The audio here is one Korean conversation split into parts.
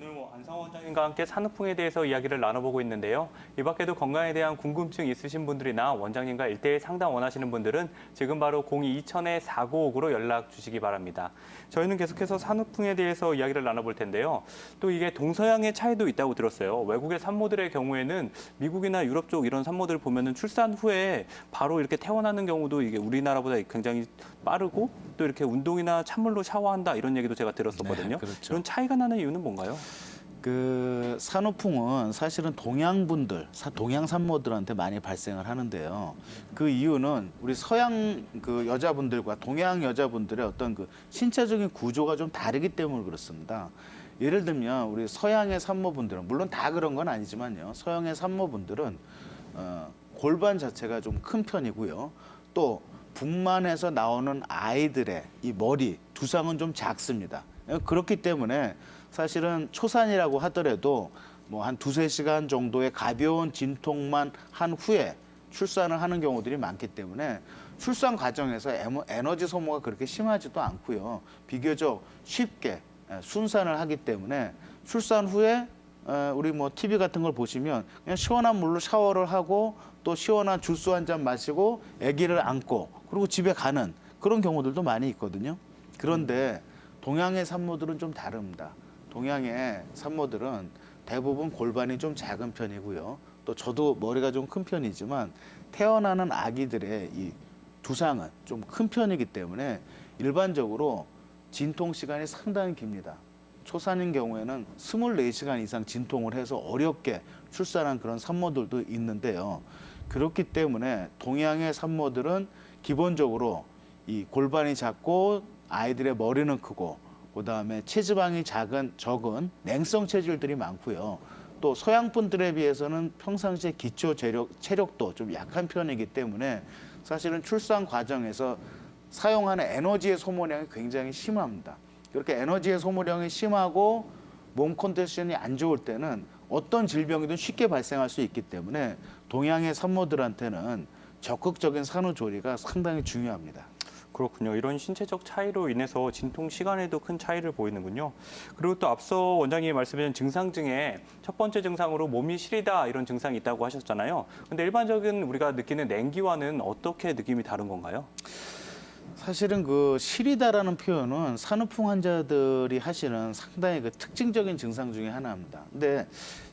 오늘 안상호 원장님과 함께 산후풍에 대해서 이야기를 나눠보고 있는데요. 이 밖에도 건강에 대한 궁금증 있으신 분들이나 원장님과 1:1 상담 원하시는 분들은 지금 바로 02-2000-4959로 연락 주시기 바랍니다. 저희는 계속해서 산후풍에 대해서 이야기를 나눠볼 텐데요. 또 이게 동서양의 차이도 있다고 들었어요. 외국의 산모들의 경우에는 미국이나 유럽 쪽 이런 산모들 보면은 출산 후에 바로 이렇게 퇴원하는 경우도 이게 우리나라보다 굉장히 빠르고 또 이렇게 운동이나 찬물로 샤워한다 이런 얘기도 제가 들었었거든요. 네, 그렇죠. 이런 차이가 나는 이유는 뭔가요? 그 산후풍은 사실은 동양 산모들한테 많이 발생을 하는데요. 그 이유는 우리 서양 그 여자분들과 동양 여자분들의 어떤 그 신체적인 구조가 좀 다르기 때문에 그렇습니다. 예를 들면 우리 서양의 산모분들은 물론 다 그런 건 아니지만요. 서양의 산모분들은 골반 자체가 좀 큰 편이고요. 또 북만에서 나오는 아이들의 이 머리 두상은 좀 작습니다. 그렇기 때문에 사실은 초산이라고 하더라도 뭐 한 2-3시간 정도의 가벼운 진통만 한 후에 출산을 하는 경우들이 많기 때문에 출산 과정에서 에너지 소모가 그렇게 심하지도 않고요. 비교적 쉽게 순산을 하기 때문에 출산 후에 우리 뭐 TV 같은 걸 보시면 그냥 시원한 물로 샤워를 하고 또 시원한 주스 한 잔 마시고 아기를 안고 그리고 집에 가는 그런 경우들도 많이 있거든요. 그런데 동양의 산모들은 좀 다릅니다. 동양의 산모들은 대부분 골반이 좀 작은 편이고요. 또 저도 머리가 좀 큰 편이지만 태어나는 아기들의 이 두상은 좀 큰 편이기 때문에 일반적으로 진통 시간이 상당히 깁니다. 초산인 경우에는 24시간 이상 진통을 해서 어렵게 출산한 그런 산모들도 있는데요. 그렇기 때문에 동양의 산모들은 기본적으로 이 골반이 작고 아이들의 머리는 크고 그다음에 체지방이 적은 냉성 체질들이 많고요. 또 서양 분들에 비해서는 평상시에 기초 체력도 좀 약한 편이기 때문에 사실은 출산 과정에서 사용하는 에너지의 소모량이 굉장히 심합니다. 그렇게 에너지의 소모량이 심하고 몸 컨디션이 안 좋을 때는 어떤 질병이든 쉽게 발생할 수 있기 때문에 동양의 산모들한테는 적극적인 산후조리가 상당히 중요합니다. 그렇군요. 이런 신체적 차이로 인해서 진통 시간에도 큰 차이를 보이는군요. 그리고 또 앞서 원장님이 말씀하신 증상 중에 첫 번째 증상으로 몸이 시리다 이런 증상이 있다고 하셨잖아요. 근데 일반적인 우리가 느끼는 냉기와는 어떻게 느낌이 다른 건가요? 사실은 그 시리다라는 표현은 산후풍 환자들이 하시는 상당히 그 특징적인 증상 중에 하나입니다. 근데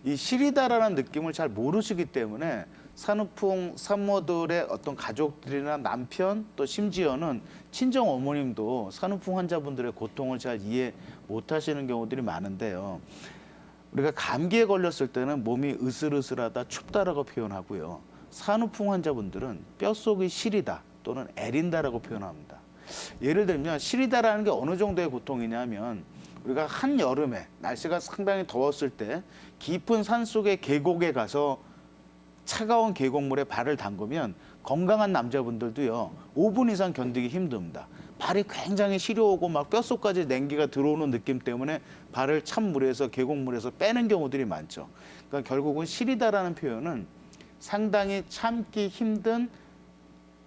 이 시리다라는 느낌을 잘 모르시기 때문에 산후풍 산모들의 어떤 가족들이나 남편 또 심지어는 친정 어머님도 산후풍 환자분들의 고통을 잘 이해 못 하시는 경우들이 많은데요. 우리가 감기에 걸렸을 때는 몸이 으슬으슬하다 춥다라고 표현하고요. 산후풍 환자분들은 뼛속이 시리다 또는 애린다라고 표현합니다. 예를 들면 시리다라는 게 어느 정도의 고통이냐면 우리가 한여름에 날씨가 상당히 더웠을 때 깊은 산속의 계곡에 가서 차가운 계곡물에 발을 담그면 건강한 남자분들도요 5분 이상 견디기 힘듭니다. 발이 굉장히 시려오고 막 뼛속까지 냉기가 들어오는 느낌 때문에 발을 찬물에서 계곡물에서 빼는 경우들이 많죠. 그러니까 결국은 시리다라는 표현은 상당히 참기 힘든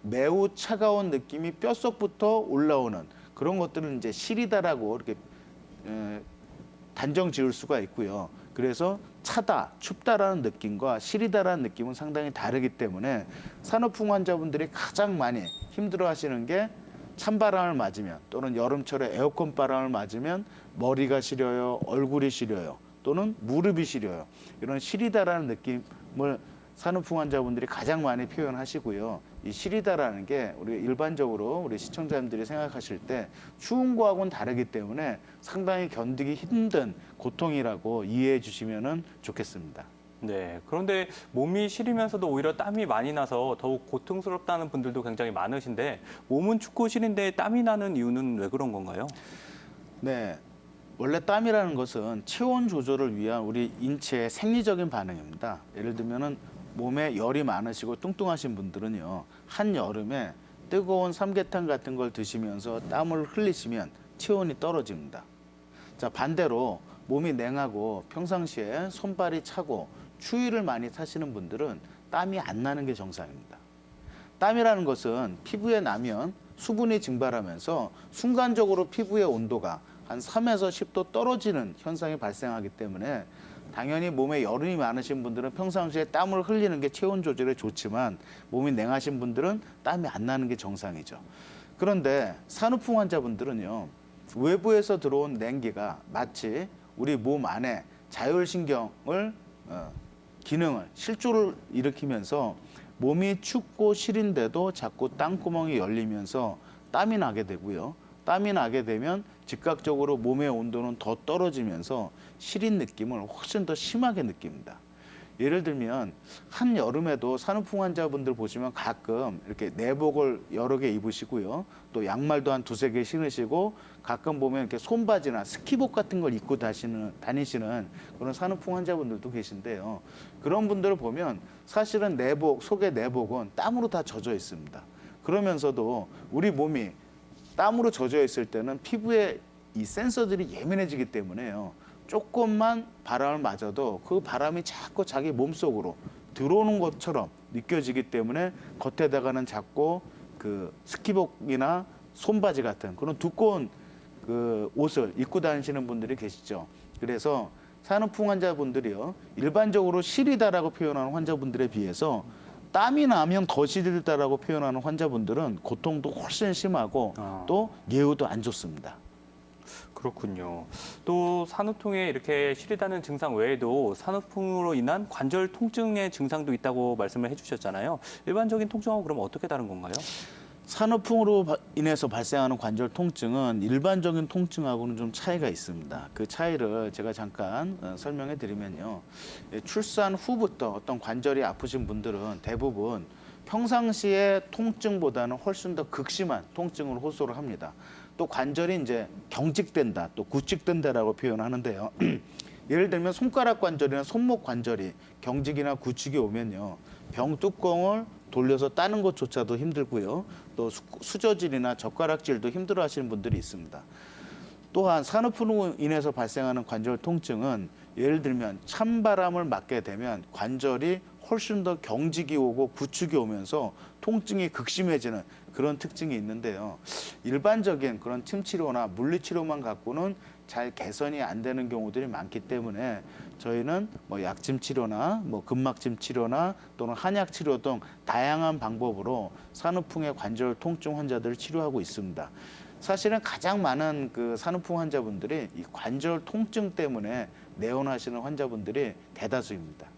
매우 차가운 느낌이 뼛속부터 올라오는 그런 것들은 이제 시리다라고 이렇게 단정 지을 수가 있고요. 그래서 차다, 춥다라는 느낌과 시리다라는 느낌은 상당히 다르기 때문에 산후풍 환자분들이 가장 많이 힘들어하시는 게 찬바람을 맞으면 또는 여름철에 에어컨 바람을 맞으면 머리가 시려요, 얼굴이 시려요, 또는 무릎이 시려요. 이런 시리다라는 느낌을 산후풍 환자분들이 가장 많이 표현하시고요. 이 시리다라는 게 우리 일반적으로 우리 시청자님들이 생각하실 때 추운 거하고는 다르기 때문에 상당히 견디기 힘든 고통이라고 이해해 주시면 좋겠습니다. 네. 그런데 몸이 시리면서도 오히려 땀이 많이 나서 더욱 고통스럽다는 분들도 굉장히 많으신데 몸은 춥고 시린데 땀이 나는 이유는 왜 그런 건가요? 네. 원래 땀이라는 것은 체온 조절을 위한 우리 인체의 생리적인 반응입니다. 예를 들면은 몸에 열이 많으시고 뚱뚱하신 분들은요. 한여름에 뜨거운 삼계탕 같은 걸 드시면서 땀을 흘리시면 체온이 떨어집니다. 자, 반대로 몸이 냉하고 평상시에 손발이 차고 추위를 많이 타시는 분들은 땀이 안 나는 게 정상입니다. 땀이라는 것은 피부에 나면 수분이 증발하면서 순간적으로 피부의 온도가 한 3에서 10도 떨어지는 현상이 발생하기 때문에 당연히 몸에 여름이 많으신 분들은 평상시에 땀을 흘리는 게 체온 조절에 좋지만 몸이 냉하신 분들은 땀이 안 나는 게 정상이죠. 그런데 산후풍 환자분들은요. 외부에서 들어온 냉기가 마치 우리 몸 안에 자율신경을 기능을 실조를 일으키면서 몸이 춥고 시린데도 자꾸 땅구멍이 열리면서 땀이 나게 되고요. 땀이 나게 되면 즉각적으로 몸의 온도는 더 떨어지면서 시린 느낌을 훨씬 더 심하게 느낍니다. 예를 들면 한여름에도 산후풍 환자분들 보시면 가끔 이렇게 내복을 여러 개 입으시고요. 또 양말도 한 두세 개 신으시고 가끔 보면 이렇게 손바지나 스키복 같은 걸 입고 다니시는 그런 산후풍 환자분들도 계신데요. 그런 분들을 보면 사실은 내복, 속의 내복은 땀으로 다 젖어 있습니다. 그러면서도 우리 몸이 땀으로 젖어 있을 때는 피부에 이 센서들이 예민해지기 때문에요. 조금만 바람을 맞아도 그 바람이 자꾸 자기 몸속으로 들어오는 것처럼 느껴지기 때문에 겉에다가는 자꾸 그 스키복이나 손바지 같은 그런 두꺼운 그 옷을 입고 다니시는 분들이 계시죠. 그래서 산후풍 환자분들이요. 일반적으로 시리다라고 표현하는 환자분들에 비해서 땀이 나면 더 시리다라고 표현하는 환자분들은 고통도 훨씬 심하고 또 예후도 안 좋습니다. 그렇군요. 또 산후통에 이렇게 시리다는 증상 외에도 산후풍으로 인한 관절 통증의 증상도 있다고 말씀을 해주셨잖아요. 일반적인 통증하고 그럼 어떻게 다른 건가요? 산후풍으로 인해서 발생하는 관절 통증은 일반적인 통증하고는 좀 차이가 있습니다. 그 차이를 제가 잠깐 설명해 드리면요. 출산 후부터 어떤 관절이 아프신 분들은 대부분 평상시의 통증보다는 훨씬 더 극심한 통증을 호소를 합니다. 또 관절이 이제 경직된다, 또 구축된다라고 표현하는데요. 예를 들면 손가락 관절이나 손목 관절이 경직이나 구축이 오면요. 병 뚜껑을 돌려서 따는 것조차도 힘들고요. 또 수저질이나 젓가락질도 힘들어 하시는 분들이 있습니다. 또한 산후풍으로 인해서 발생하는 관절 통증은 예를 들면 찬바람을 맞게 되면 관절이 훨씬 더 경직이 오고 구축이 오면서 통증이 극심해지는 그런 특징이 있는데요. 일반적인 그런 침 치료나 물리 치료만 갖고는 잘 개선이 안 되는 경우들이 많기 때문에 저희는 뭐 약침 치료나 뭐 근막침 치료나 또는 한약 치료 등 다양한 방법으로 산후풍의 관절 통증 환자들을 치료하고 있습니다. 사실은 가장 많은 그 산후풍 환자분들이 이 관절 통증 때문에 내원하시는 환자분들이 대다수입니다.